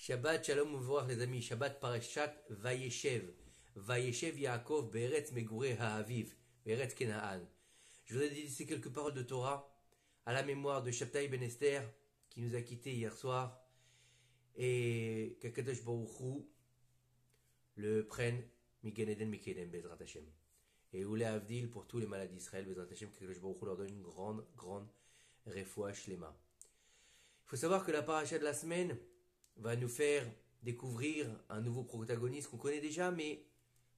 Shabbat Shalom Uvorach les amis, Shabbat Parashat Vayeshev. Vayeshev Yaakov Be'eretz Megureh Ha'aviv, Be'eretz Kenaan. Je voudrais dédier quelques paroles de Torah à la mémoire de Shabtai Ben Esther qui nous a quittés hier soir et qu'Akadosh Baruch Hu le prenne Migan Eden Mikedem Bezrat Hashem. Et Oulé Avdil pour tous les malades d'Israël, Bezrat Hashem, qu'Akadosh Baruch Hu leur donne une grande refoua shlema. Il faut savoir que la paracha de la semaine va nous faire découvrir un nouveau protagoniste qu'on connaît déjà, mais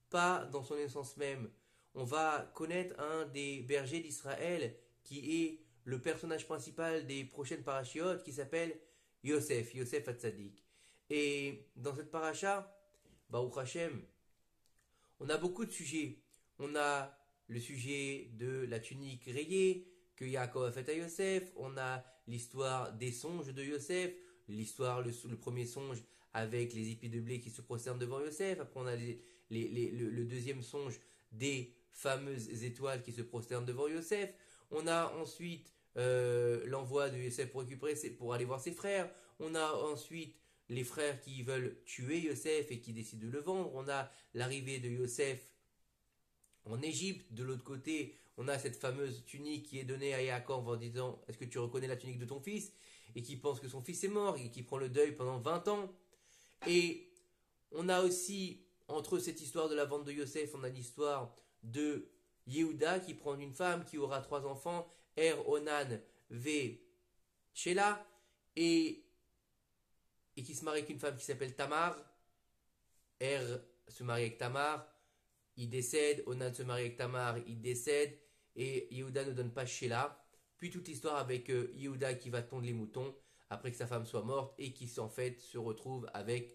pas dans son essence même. On va connaître un des bergers d'Israël qui est le personnage principal des prochaines parachiotes qui s'appelle Yosef Hatzadik. Et dans cette paracha, Baruch Hashem, on a beaucoup de sujets. On a le sujet de la tunique rayée que Yaakov a faite à Yosef, on a l'histoire des songes de Yosef, l'histoire, le premier songe avec les épis de blé qui se prosternent devant Yosef. Après, on a le deuxième songe des fameuses étoiles qui se prosternent devant Yosef. On a ensuite l'envoi de Yosef pour aller voir ses frères. On a ensuite les frères qui veulent tuer Yosef et qui décident de le vendre. On a l'arrivée de Yosef en Égypte. De l'autre côté, on a cette fameuse tunique qui est donnée à Yaakov en disant « Est-ce que tu reconnais la tunique de ton fils ?» et qui pense que son fils est mort et qui prend le deuil pendant 20 ans. Et on a aussi, entre cette histoire de la vente de Yosef, on a l'histoire de Yehuda qui prend une femme qui aura 3 enfants, Onan, Shelah, et qui se marie avec une femme qui s'appelle Tamar. Se marie avec Tamar, il décède, Onan se marie avec Tamar, il décède, et Yehuda ne donne pas Shelah. Puis toute l'histoire avec Yehuda qui va tondre les moutons après que sa femme soit morte et qui en fait se retrouve avec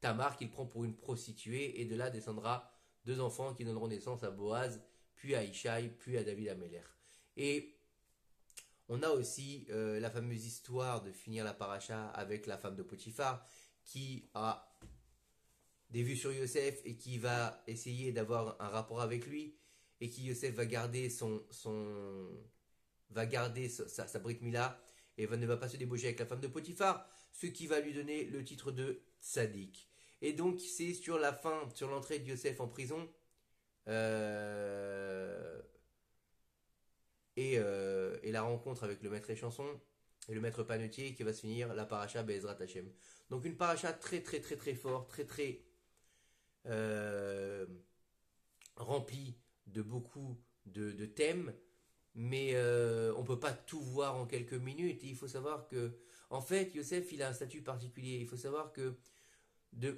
Tamar qu'il prend pour une prostituée, et de là descendra 2 enfants qui donneront naissance à Boaz, puis à Ishaï, puis à David Améler. Et on a aussi la fameuse histoire de finir la paracha avec la femme de Potiphar qui a des vues sur Yosef et qui va essayer d'avoir un rapport avec lui, et qui Yosef va garder sa Brit Mila et ne va pas se débaucher avec la femme de Potiphar, ce qui va lui donner le titre de Tzadik. Et donc c'est sur la fin, sur l'entrée de Yosef en prison et la rencontre avec le maître échanson et le maître panetier qui va se finir la paracha Be'ezrat Hashem. Donc une paracha très forte, très remplie de beaucoup de thèmes. Mais on ne peut pas tout voir en quelques minutes. Et il faut savoir que, en fait, Yosef, il a un statut particulier. Il faut savoir que,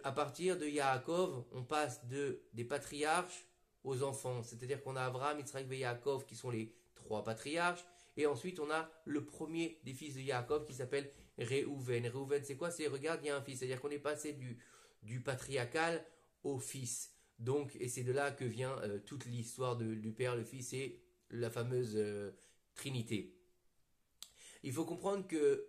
à partir de Yaakov, on passe des patriarches aux enfants. C'est-à-dire qu'on a Abraham, Yitzhak et Yaakov qui sont les 3 patriarches. Et ensuite, on a le premier des fils de Yaakov qui s'appelle Réhouven. Réhouven, c'est quoi? C'est, regarde, il y a un fils. C'est-à-dire qu'on est passé du patriarcal au fils. Donc, et c'est de là que vient toute l'histoire du père, le fils et la fameuse Trinité. Il faut comprendre que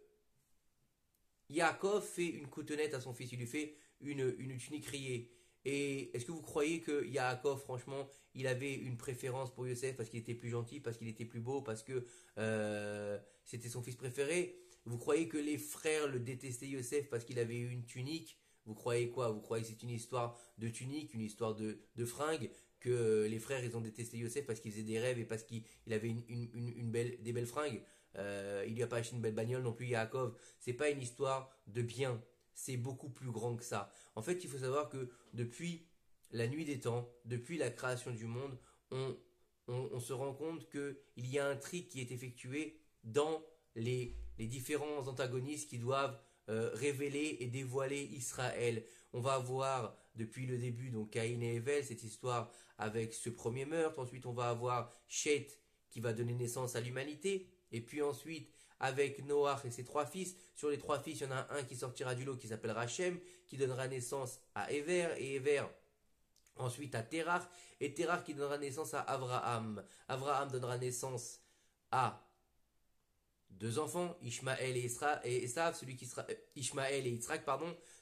Yaakov fait une cotonnette à son fils, il lui fait une tunique rayée. Et est-ce que vous croyez que Yaakov, franchement, il avait une préférence pour Yosef parce qu'il était plus gentil, parce qu'il était plus beau, parce que c'était son fils préféré? Vous croyez que les frères le détestaient Yosef parce qu'il avait une tunique? Vous croyez quoi? Vous croyez que c'est une histoire de tunique, une histoire de fringues, que les frères ils ont détesté Yosef parce qu'il faisait des rêves et parce qu'il avait des belles fringues? Il lui a pas acheté une belle bagnole non plus, Yaakov. C'est pas une histoire de bien, c'est beaucoup plus grand que ça. En fait, il faut savoir que depuis la nuit des temps, depuis la création du monde, on se rend compte qu'il y a un tri qui est effectué dans les différents antagonistes qui doivent révéler et dévoiler Israël. On va avoir depuis le début donc Caïn et Hevel, cette histoire avec ce premier meurtre. Ensuite on va avoir Shet qui va donner naissance à l'humanité, et puis ensuite avec Noach et ses 3 fils. Sur les 3 fils, il y en a un qui sortira du lot qui s'appellera Hachem, qui donnera naissance à Ever, et Ever ensuite à Terach, et Terach qui donnera naissance à Abraham. Abraham donnera naissance à 2 enfants, Ishmaël et Esav, Ishmaël et Yitzhak,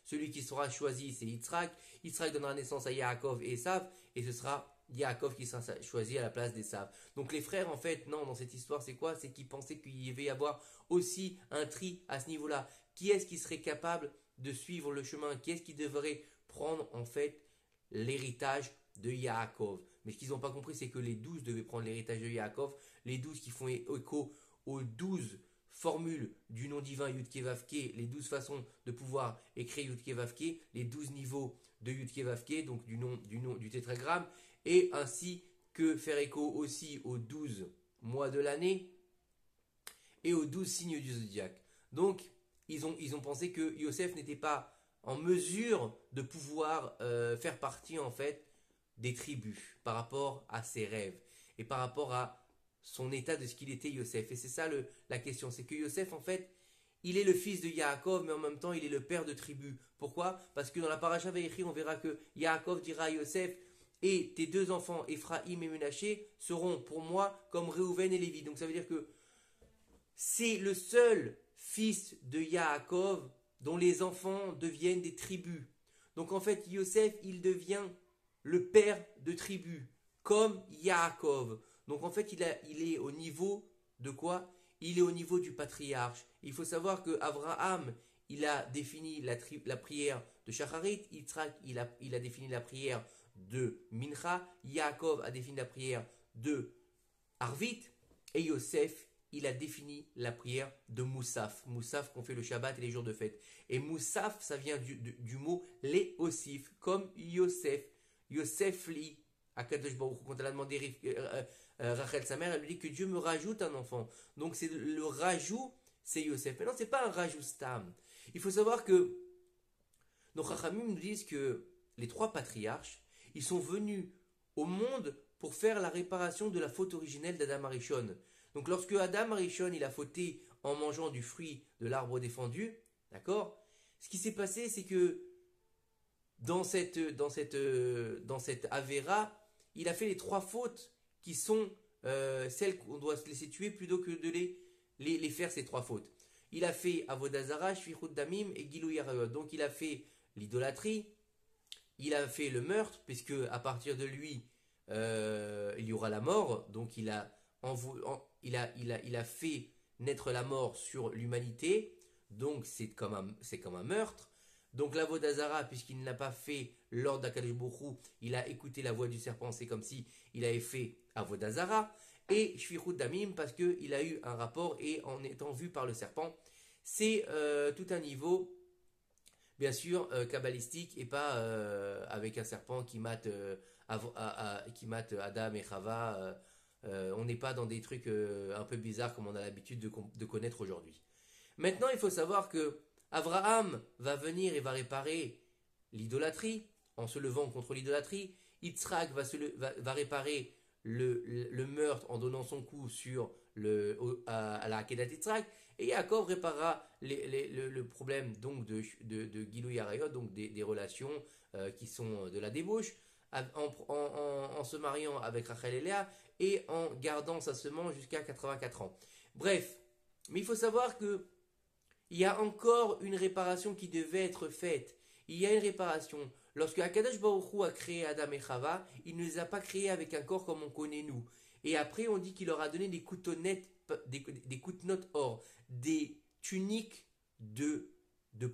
celui qui sera choisi c'est Yitzhak. Yitzhak donnera naissance à Yaakov et Esav, et ce sera Yaakov qui sera choisi à la place d'Esav. Donc les frères, en fait, non, dans cette histoire, c'est quoi? C'est qu'ils pensaient qu'il y avait y avoir aussi un tri à ce niveau-là. Qui est-ce qui serait capable de suivre le chemin, qui est-ce qui devrait prendre en fait l'héritage de Yaakov. Mais ce qu'ils n'ont pas compris, c'est que les 12 devaient prendre l'héritage de Yaakov, les 12 qui font écho aux 12 formules du nom divin Yudke Vavke, les 12 façons de pouvoir écrire Yudke Vavke, les 12 niveaux de Yudke Vavke, donc du nom du tétragramme, et ainsi que faire écho aussi aux 12 mois de l'année et aux 12 signes du zodiaque. Donc, ils ont pensé que Yosef n'était pas en mesure de pouvoir faire partie en fait des tribus par rapport à ses rêves et par rapport à son état de ce qu'il était Yosef. Et c'est ça la question, c'est que Yosef en fait, il est le fils de Yaakov, mais en même temps il est le père de tribus. Pourquoi? Parce que dans la paracha Vayechi, on verra que Yaakov dira à Yosef, et tes deux enfants, Ephraim et Menaché, seront pour moi comme Réhouven et Lévi. Donc ça veut dire que c'est le seul fils de Yaakov dont les enfants deviennent des tribus. Donc en fait, Yosef, il devient le père de tribus, comme Yaakov. Donc en fait, il est au niveau de quoi? Il est au niveau du patriarche. Il faut savoir que Abraham, il a défini la prière de Shacharit, Yitzhak, il a défini la prière de Mincha, Yaakov a défini la prière de Arvit, et Yosef, il a défini la prière de Moussaf. Moussaf qu'on fait le Shabbat et les jours de fête. Et Moussaf, ça vient du mot Léosif, comme Yosef. Yosef li, à Kadosh Baruch Hu, quand elle a demandé Rachel, sa mère, elle lui dit que Dieu me rajoute un enfant. Donc c'est le rajout, c'est Yosef. Mais non, c'est pas un rajout stam. Il faut savoir que nos Chachamim nous disent que les trois patriarches, ils sont venus au monde pour faire la réparation de la faute originelle d'Adam Arishon. Donc lorsque Adam Arishon il a fauté en mangeant du fruit de l'arbre défendu, d'accord? Ce qui s'est passé, c'est que dans cette Avera, il a fait les trois fautes qui sont celles qu'on doit se laisser tuer plutôt que de les faire, ces trois fautes. Il a fait Avodazara, Shvichut Damim et Gilou Yarayot. Donc il a fait l'idolâtrie, il a fait le meurtre, puisque à partir de lui, il y aura la mort. Donc il a fait naître la mort sur l'humanité. Donc c'est comme un meurtre. Donc l'Avodazara, puisqu'il ne l'a pas fait lors d'Akadosh Baruch Hu, il a écouté la voix du serpent, c'est comme si il avait fait Avodazara. Et Shvichut Damim, parce qu'il a eu un rapport et en étant vu par le serpent, c'est tout un niveau, bien sûr, kabbalistique et pas avec un serpent qui mate Adam et Chava. On n'est pas dans des trucs un peu bizarres comme on a l'habitude de connaître aujourd'hui. Maintenant, il faut savoir que Abraham va venir et va réparer l'idolâtrie en se levant contre l'idolâtrie. Yitzhak va réparer le meurtre en donnant son coup à la Akedat Yitzhak. Et Yaakov réparera le problème donc de Gilou Yarayot, donc des relations qui sont de la débauche, en se mariant avec Rachel et Léa et en gardant sa semence jusqu'à 84 ans. Bref, mais il faut savoir que il y a encore une réparation qui devait être faite. Il y a une réparation. Lorsque Akadosh Baruch Hu a créé Adam et Chava, il ne les a pas créés avec un corps comme on connaît nous. Et après, on dit qu'il leur a donné des coutonnettes, des coutennotes or, des tuniques de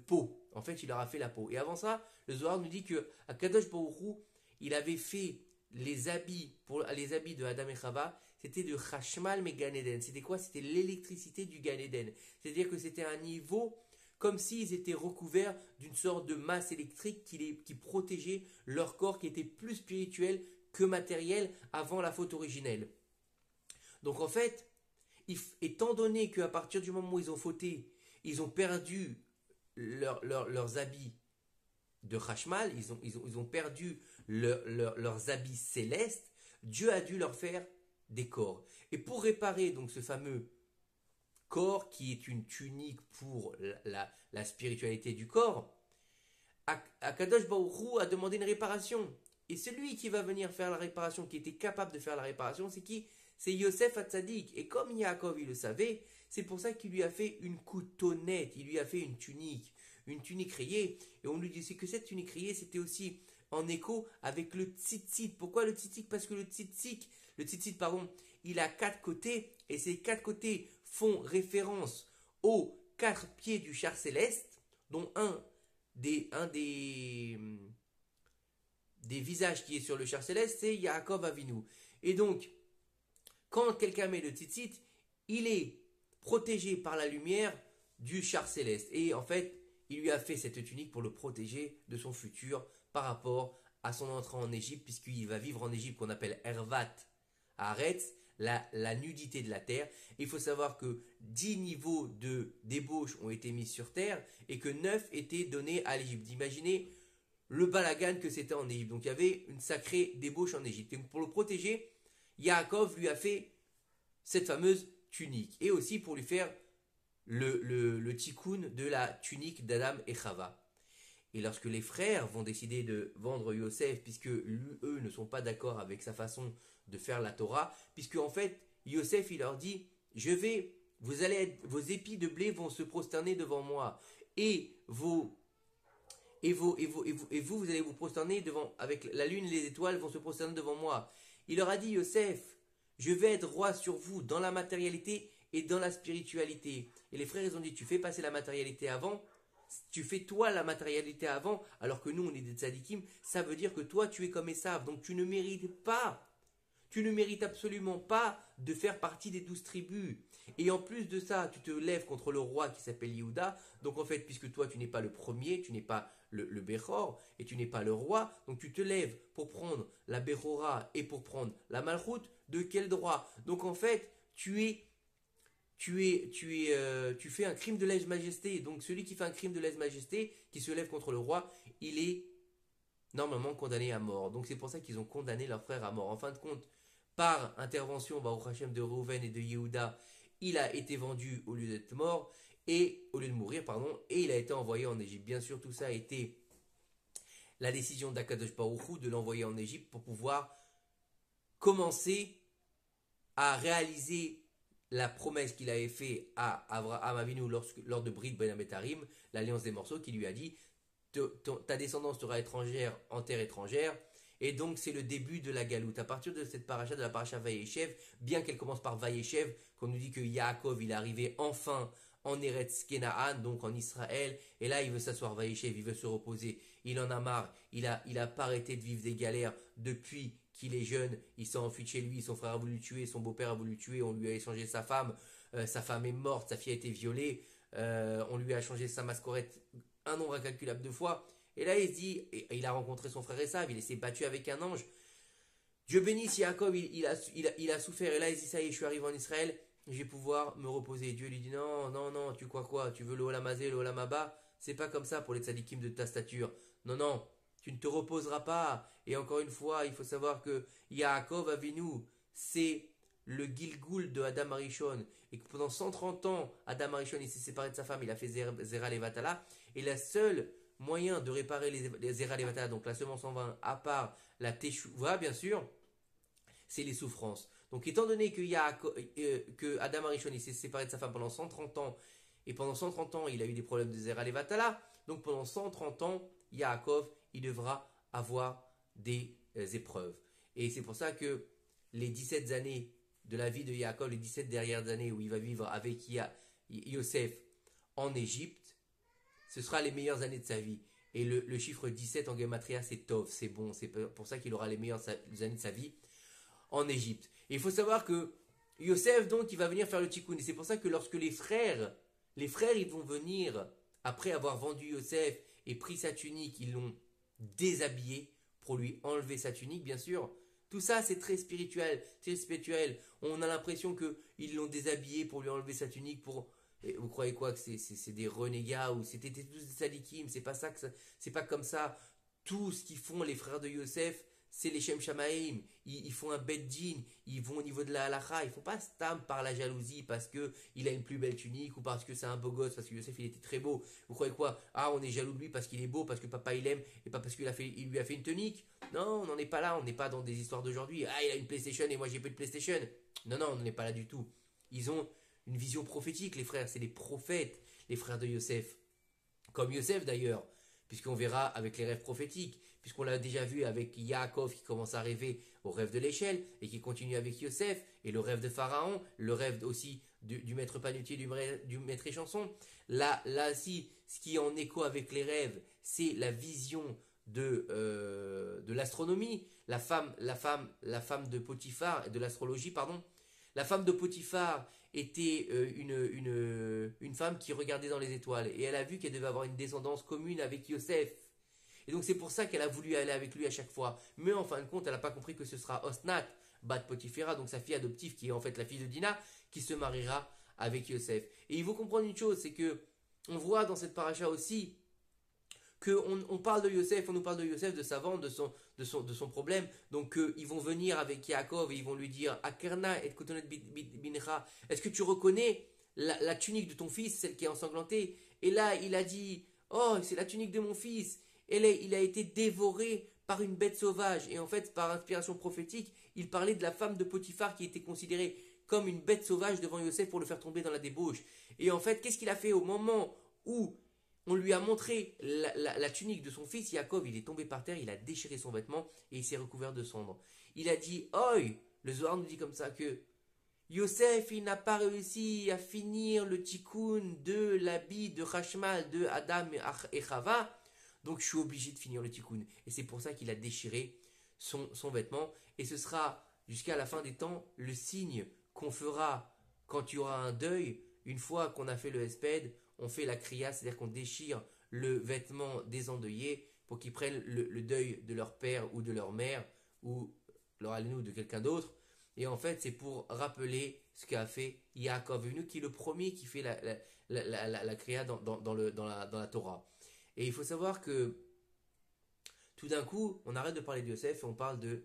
peau. En fait, il leur a fait la peau. Et avant ça, le Zohar nous dit que Akadosh Baruch Hu, il avait fait les habits de Adam et Chava, c'était de Chashmal mais Gan Eden. C'était quoi? C'était l'électricité du Gan Eden. C'est-à-dire que c'était un niveau comme s'ils étaient recouverts d'une sorte de masse électrique qui protégeait leur corps, qui était plus spirituel que matériel avant la faute originelle. Donc en fait, étant donné qu'à partir du moment où ils ont fauté, ils ont perdu leurs habits de Chashmal, ils ont perdu leurs habits célestes, Dieu a dû leur faire des corps. Et pour réparer donc ce fameux corps qui est une tunique pour la spiritualité du corps, Akadosh Baruch Hu a demandé une réparation. Et celui qui va venir faire la réparation, qui était capable de faire la réparation, c'est qui? C'est Yosef Hatzadik. Et comme Yaakov il le savait, c'est pour ça qu'il lui a fait une coutonnette, il lui a fait une tunique rayée. Et on lui disait que cette tunique rayée, c'était aussi en écho avec le tzitzit. Pourquoi le tzitzit? Parce que le tzitzit, il a 4 côtés, et ces 4 côtés font référence aux 4 pieds du char céleste, dont un des visages qui est sur le char céleste, c'est Yaakov Avinu. Et donc, quand quelqu'un met le tzitzit, il est protégé par la lumière du char céleste. Et en fait, il lui a fait cette tunique pour le protéger de son futur par rapport à son entrée en Égypte, puisqu'il va vivre en Égypte qu'on appelle Hervat Haaretz, la nudité de la terre. Il faut savoir que 10 niveaux de débauche ont été mis sur terre et que 9 étaient donnés à l'Égypte. Imaginez le balagan que c'était en Égypte. Donc il y avait une sacrée débauche en Égypte. Et pour le protéger, Yaakov lui a fait cette fameuse tunique. Et aussi pour lui faire le tikkun de la tunique d'Adam et Chava. Et lorsque les frères vont décider de vendre Yosef, puisque eux ne sont pas d'accord avec sa façon de faire la Torah, puisque en fait, Yosef il leur dit, vos épis de blé vont se prosterner devant moi, et vous allez vous prosterner devant, avec la lune et les étoiles vont se prosterner devant moi. Il leur a dit, Yosef, je vais être roi sur vous dans la matérialité et dans la spiritualité. Et les frères, ils ont dit, tu fais passer la matérialité avant, tu fais toi la matérialité avant, alors que nous, on est des tzadikim, ça veut dire que toi, tu es comme Esav, donc tu ne mérites absolument pas de faire partie des 12 tribus. Et en plus de ça, tu te lèves contre le roi qui s'appelle Yehuda. Donc en fait, puisque toi, tu n'es pas le premier, tu n'es pas le Bechor, et tu n'es pas le roi, donc tu te lèves pour prendre la Bechora et pour prendre la Malchut, de quel droit? Donc en fait, tu fais un crime de lèse-majesté. Donc celui qui fait un crime de lèse-majesté, qui se lève contre le roi, il est normalement condamné à mort. Donc c'est pour ça qu'ils ont condamné leur frère à mort. En fin de compte, par intervention Baruch Hashem de Reuven et de Yehuda, il a été vendu au lieu d'être mort, et au lieu de mourir, pardon, et il a été envoyé en Égypte. Bien sûr, tout ça a été la décision d'Akadosh Baruch Hu de l'envoyer en Égypte pour pouvoir commencer à réaliser la promesse qu'il avait fait à Avraham Avinu lors de Brit Ben Abetarim, l'alliance des morceaux, qui lui a dit ta descendance sera étrangère en terre étrangère. Et donc c'est le début de la galoute. À partir de cette paracha, de la paracha Vayeshev, bien qu'elle commence par Vayeshev, qu'on nous dit que Yaakov il est arrivé enfin en Eretz Kenaan, donc en Israël, et là il veut s'asseoir Vayeshev, il veut se reposer, il en a marre, il a pas arrêté de vivre des galères depuis qu'il est jeune, il s'est enfui de chez lui, son frère a voulu le tuer, son beau-père a voulu le tuer, on lui a échangé sa femme est morte, sa fille a été violée, on lui a changé sa mascorette un nombre incalculable de fois. Et là, il se dit, et il a rencontré son frère Esav, il s'est battu avec un ange. Dieu bénisse Yaakov, il a souffert. Et là, il dit, ça y est, je suis arrivé en Israël, je vais pouvoir me reposer. Dieu lui dit, non, non, non, tu crois quoi? Tu veux le Olam Hazé, le Olam Haba? C'est pas comme ça pour les tzadikim de ta stature. Non, non, tu ne te reposeras pas. Et encore une fois, il faut savoir que Yaakov Avinu, c'est le Gilgul de Adam Arishon. Et que pendant 130 ans, Adam Arishon, il s'est séparé de sa femme, il a fait Zera Levatala. Et la seule moyen de réparer les Zera Levatala, donc la semence en vain, à part la Teshuvah, bien sûr, c'est les souffrances. Donc étant donné que Adam Arishon il s'est séparé de sa femme pendant 130 ans, et pendant 130 ans il a eu des problèmes de Zera Levatala, donc pendant 130 ans, Yaakov, il devra avoir des épreuves. Et c'est pour ça que les 17 années de la vie de Yaakov, les 17 dernières années où il va vivre avec Yosef en Égypte, ce sera les meilleures années de sa vie. Et le chiffre 17 en Gematria, c'est Tov, c'est bon. C'est pour ça qu'il aura les meilleures années de sa vie en Égypte. Et il faut savoir que Yosef, donc, il va venir faire le tikkun. Et c'est pour ça que lorsque les frères, ils vont venir, après avoir vendu Yosef et pris sa tunique, ils l'ont déshabillé pour lui enlever sa tunique, bien sûr. Tout ça, c'est très spirituel, très spirituel. On a l'impression qu'ils l'ont déshabillé pour lui enlever sa tunique, pour... Et vous croyez quoi, que c'est des renégats ou c'était tous des sadikim? C'est pas ça, c'est pas comme ça. Tout ce qu'ils font les frères de Yosef, c'est les Shem Shamaim. Ils font un beddin, ils vont au niveau de la halacha. Ils font pas stam par la jalousie parce que il a une plus belle tunique ou parce que c'est un beau gosse, parce que Yosef il était très beau. Vous croyez quoi? Ah, on est jaloux de lui parce qu'il est beau, parce que papa il aime et pas parce qu'il lui a fait une tunique. Non, on n'en est pas là. On n'est pas dans des histoires d'aujourd'hui. Ah, il a une PlayStation et moi j'ai pas de PlayStation. Non, non, on n'en est pas là du tout. Ils ont une vision prophétique, les frères, c'est des prophètes, les frères de Yosef. Comme Yosef d'ailleurs, puisqu'on verra avec les rêves prophétiques, puisqu'on l'a déjà vu avec Yaakov qui commence à rêver au rêve de l'échelle, et qui continue avec Yosef, et le rêve de Pharaon, le rêve aussi du maître panutier, du maître échanson. Là aussi, ce qui est en écho avec les rêves, c'est la vision de l'astronomie. La femme de Potiphar, de l'astrologie, pardon. La femme de Potiphar était une femme qui regardait dans les étoiles. Et elle a vu qu'elle devait avoir une descendance commune avec Yosef. Et donc c'est pour ça qu'elle a voulu aller avec lui à chaque fois. Mais en fin de compte, elle n'a pas compris que ce sera Osnat, Bat Potiphera, donc sa fille adoptive, qui est en fait la fille de Dina, qui se mariera avec Yosef. Et il faut comprendre une chose, c'est que on voit dans cette paracha aussi qu'on parle de Yosef, on nous parle de Yosef, de sa vente, de son problème. Donc ils vont venir avec Yaakov et ils vont lui dire Akerna et Kotonet Bincha, est-ce que tu reconnais la tunique de ton fils, celle qui est ensanglantée? Et là, il a dit oh, c'est la tunique de mon fils. Il a été dévoré par une bête sauvage. Et en fait, par inspiration prophétique, il parlait de la femme de Potiphar qui était considérée comme une bête sauvage devant Yosef pour le faire tomber dans la débauche. Et en fait, qu'est-ce qu'il a fait au moment où on lui a montré la tunique de son fils Yaakov? Il est tombé par terre, il a déchiré son vêtement et il s'est recouvert de cendres. Il a dit Oi, le Zohar nous dit comme ça que Yosef, il n'a pas réussi à finir le tikkun de l'habit de Hashmal de Adam et Chava. Donc je suis obligé de finir le tikkun. Et c'est pour ça qu'il a déchiré son vêtement. Et ce sera jusqu'à la fin des temps le signe qu'on fera quand il y aura un deuil. Une fois qu'on a fait le hesped, on fait la kriya, c'est-à-dire qu'on déchire le vêtement des endeuillés pour qu'ils prennent le deuil de leur père ou de leur mère ou leur allénou de quelqu'un d'autre. Et en fait, c'est pour rappeler ce qu'a fait Yaakov Avinu, qui est le premier qui fait la kriya dans la Torah. Et il faut savoir que tout d'un coup, on arrête de parler de Yosef et on parle de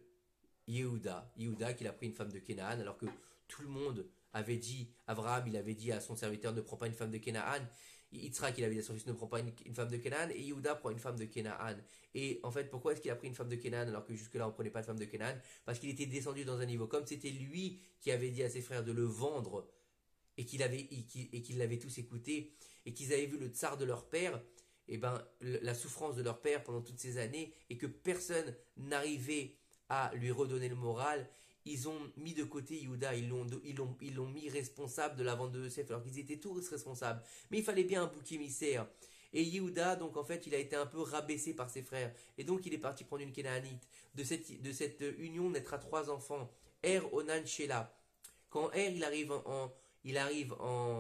Yehuda. Yehuda qui a pris une femme de Canaan, alors que tout le monde avait dit, Abraham, il avait dit à son serviteur ne prends pas une femme de Canaan. Yitzhak, il avait dit à son fils ne prends pas une femme de Canaan. Et Yehuda prend une femme de Canaan. Et en fait, pourquoi est-ce qu'il a pris une femme de Canaan alors que jusque-là on ne prenait pas de femme de Canaan? Parce qu'il était descendu dans un niveau, comme c'était lui qui avait dit à ses frères de le vendre et qu'ils l'avaient tous écouté et qu'ils avaient vu le tsar de leur père. Et ben, la souffrance de leur père pendant toutes ces années et que personne n'arrivait à lui redonner le moral, ils ont mis de côté Yehuda, ils l'ont mis responsable de la vente de Yosef, alors qu'ils étaient tous responsables. Mais il fallait bien un bouc émissaire. Et Yehuda, donc en fait, il a été un peu rabaissé par ses frères. Et donc il est parti prendre une Kénaanite. De cette union naîtra 3 enfants. Er, Onan, Shelah. Quand Er, il arrive en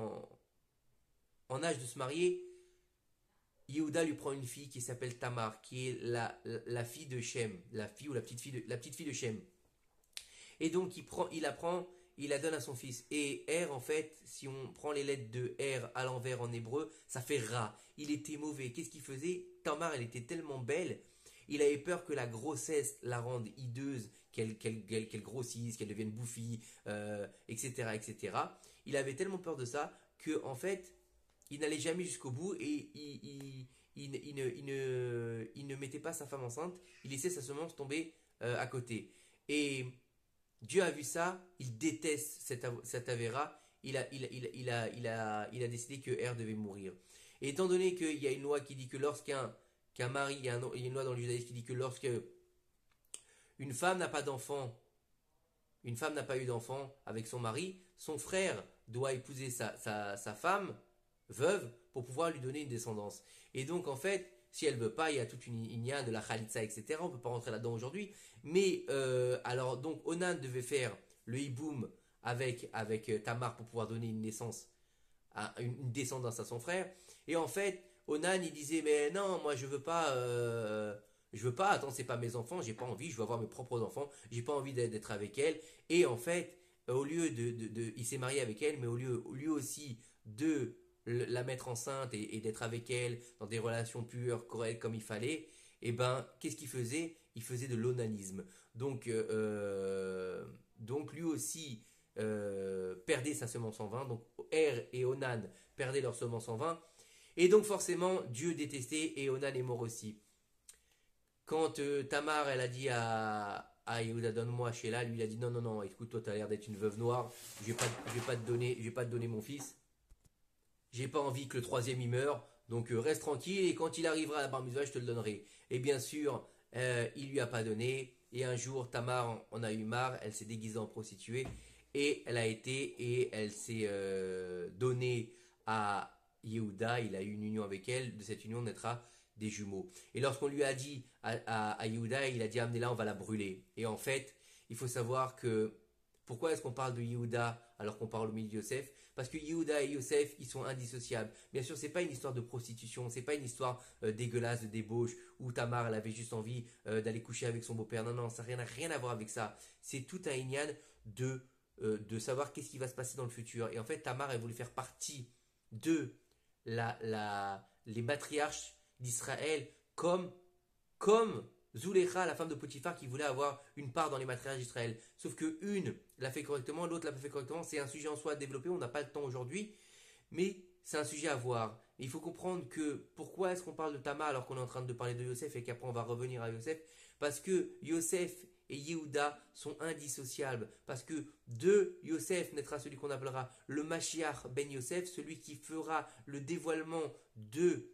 âge de se marier, Yehuda lui prend une fille qui s'appelle Tamar, qui est la fille de Shem, la petite fille de Shem. Et donc il la donne à son fils. Et Er, en fait, si on prend les lettres de Er à l'envers en hébreu, ça fait Ra. Il était mauvais. Qu'est-ce qu'il faisait? Tamar, elle était tellement belle, il avait peur que la grossesse la rende hideuse, qu'elle grossisse, qu'elle devienne bouffie, etc., etc. Il avait tellement peur de ça que, en fait, il n'allait jamais jusqu'au bout et il ne mettait pas sa femme enceinte, il laissait sa semence tomber à côté. Et Dieu a vu ça, il déteste cette Avéra, il a décidé que Er devait mourir. Et étant donné qu'il y a une loi qui dit que lorsqu'un mari, il y a une loi dans le judaïsme qui dit que lorsque une femme n'a pas d'enfant, une femme n'a pas eu d'enfant avec son mari, son frère doit épouser sa femme veuve pour pouvoir lui donner une descendance. Et donc en fait, si elle veut pas, il y a toute une inia de la khalitsa, etc. On peut pas rentrer là-dedans aujourd'hui. Mais alors donc Onan devait faire le hiboum avec Tamar pour pouvoir donner une descendance à son frère. Et en fait, Onan il disait mais non, moi je veux pas. Attends, c'est pas mes enfants, j'ai pas envie, je veux avoir mes propres enfants, j'ai pas envie d'être avec elle. Et en fait, au lieu il s'est marié avec elle, mais au lieu lui aussi de la mettre enceinte et d'être avec elle dans des relations pures, correctes comme il fallait, et ben qu'est-ce qu'il faisait? Il faisait de l'onanisme. Donc lui aussi perdait sa semence en vain. Donc Er et Onan perdaient leur semence en vain. Et donc forcément Dieu détestait et Onan est mort aussi. Quand Tamar elle a dit à Yehuda donne-moi Sheila, lui il a dit non, écoute, toi tu as l'air d'être une veuve noire, je vais pas te donner mon fils. J'ai pas envie que le troisième y meure, donc reste tranquille et quand il arrivera à la bar mitzvah, je te le donnerai. Et bien sûr, il lui a pas donné. Et un jour, Tamar en a eu marre, elle s'est déguisée en prostituée et elle s'est donnée à Yehuda, il a eu une union avec elle, de cette union naîtra des jumeaux. Et lorsqu'on lui a dit à Yehuda, il a dit amenez-la, on va la brûler. Et en fait, il faut savoir que pourquoi est-ce qu'on parle de Yehuda alors qu'on parle au milieu de Yosef? Parce que Yehuda et Yosef, ils sont indissociables. Bien sûr, c'est pas une histoire de prostitution, c'est pas une histoire dégueulasse de débauche où Tamar elle avait juste envie d'aller coucher avec son beau-père. Non, non, ça n'a rien à voir avec ça. C'est tout un inyan de savoir qu'est-ce qui va se passer dans le futur. Et en fait, Tamar, elle voulait faire partie de les matriarches d'Israël comme Zulekha, la femme de Potiphar, qui voulait avoir une part dans les matriarches d'Israël. Sauf que une l'a fait correctement, l'autre l'a pas fait correctement. C'est un sujet en soi à développer, on n'a pas le temps aujourd'hui, mais c'est un sujet à voir. Et il faut comprendre que pourquoi est-ce qu'on parle de Tamar alors qu'on est en train de parler de Yosef et qu'après on va revenir à Yosef? Parce que Yosef et Yehuda sont indissociables. Parce que de Yosef naîtra celui qu'on appellera le Mashiach ben Yosef, celui qui fera le dévoilement de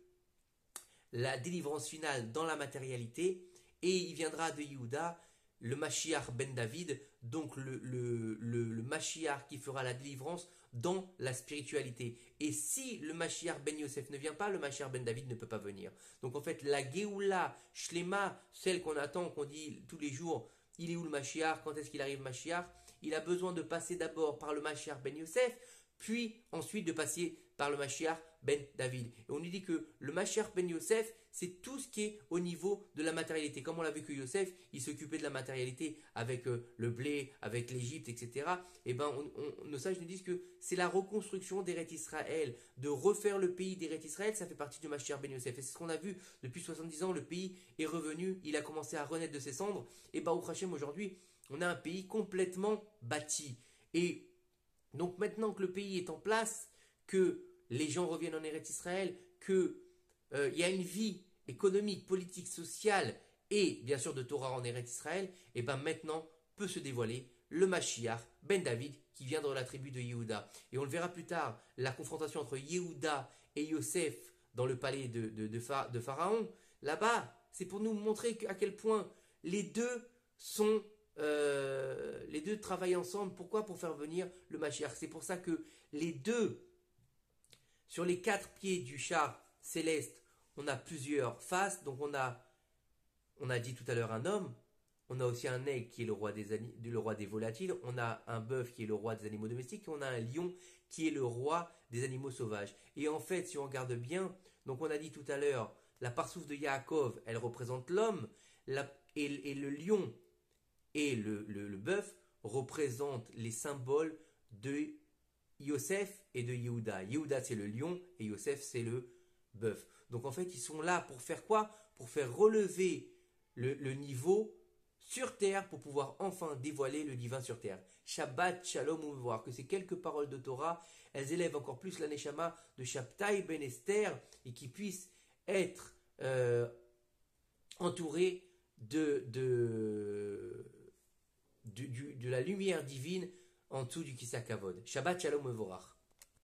la délivrance finale dans la matérialité, et il viendra de Yehuda le Mashiach ben David, donc le Mashiach qui fera la délivrance dans la spiritualité. Et si le Mashiach ben Yosef ne vient pas, le Mashiach ben David ne peut pas venir. Donc en fait, la Géoula, Shlema, celle qu'on attend, qu'on dit tous les jours, il est où le Mashiach, quand est-ce qu'il arrive Mashiach? Il a besoin de passer d'abord par le Mashiach ben Yosef, puis ensuite de passer par le Mashiach ben David. Et on nous dit que le Mashiach ben Yosef, c'est tout ce qui est au niveau de la matérialité. Comme on l'a vu que Yosef, il s'occupait de la matérialité avec le blé, avec l'Égypte, etc. Et ben, nos sages nous disent que c'est la reconstruction d'Eret Israël, de refaire le pays d'Eret Israël, ça fait partie du Mashiach ben Yosef. Et c'est ce qu'on a vu depuis 70 ans, le pays est revenu, il a commencé à renaître de ses cendres. Et Baruch Hashem, aujourd'hui, on a un pays complètement bâti. Et donc maintenant que le pays est en place, que les gens reviennent en Eretz Israël, qu'il y a une vie économique, politique, sociale et bien sûr de Torah en Eretz Israël, et bien maintenant peut se dévoiler le Mashiach ben David qui vient de la tribu de Yehuda. Et on le verra plus tard, la confrontation entre Yehuda et Yosef dans le palais de Pharaon, là-bas, c'est pour nous montrer à quel point les deux travaillent ensemble. Pourquoi? Pour faire venir le Mashiach. C'est pour ça que les deux, sur les 4 pieds du char céleste, on a plusieurs faces. Donc on a dit tout à l'heure un homme, on a aussi un aigle qui est le roi des volatiles, on a un bœuf qui est le roi des animaux domestiques, et on a un lion qui est le roi des animaux sauvages. Et en fait, si on regarde bien, donc on a dit tout à l'heure, la parsouf de Yaakov, elle représente l'homme, et le lion et le bœuf représentent les symboles de Yosef et de Yehuda. Yehuda c'est le lion et Yosef c'est le bœuf. Donc en fait ils sont là pour faire quoi? Pour faire relever le niveau sur terre pour pouvoir enfin dévoiler le divin sur terre. Shabbat, shalom ou voir que ces quelques paroles de Torah, elles élèvent encore plus la neshama de Shabtai ben Esther et qui puissent être entourés de la lumière divine en dessous du Kisakavod. Shabbat shalom mevorach.